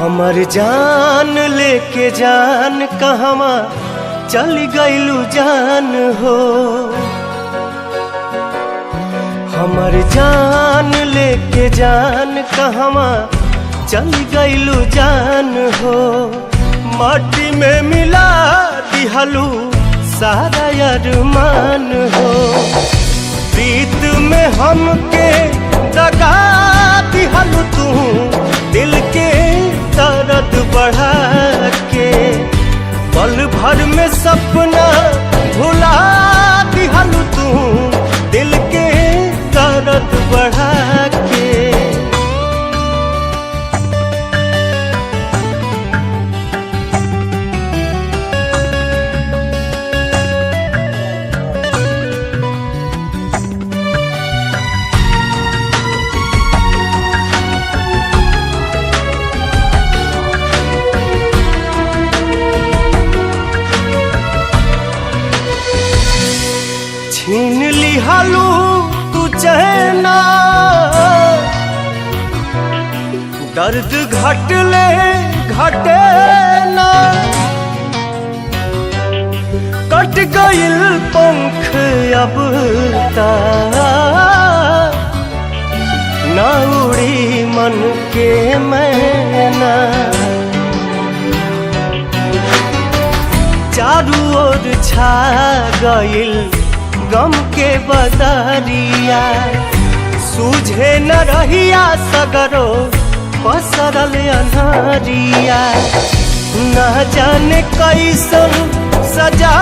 हमर जान लेके जान कहवा चल गइलू जान हो। हमर जान लेके जान कहवा चल गइलू जान हो। माटी में मिला दिहलू सारा अरमान हो। प्रीत में हमके दगा दिहलू तू दिल के दर्द बढ़ा के। पल भर में सपना भुला दिहलू तू दिल के दर्द बढ़ा के। छीन लिहालू तू चहना दर्द घटले घटे ना। कट गइल पंख अब ता ना उड़ी मन के मैना। चारू ओर छा गइल गम के बदरिया। सूझे न रहिया सगरो पसरल अन्हरिया। न जाने कैसन सजा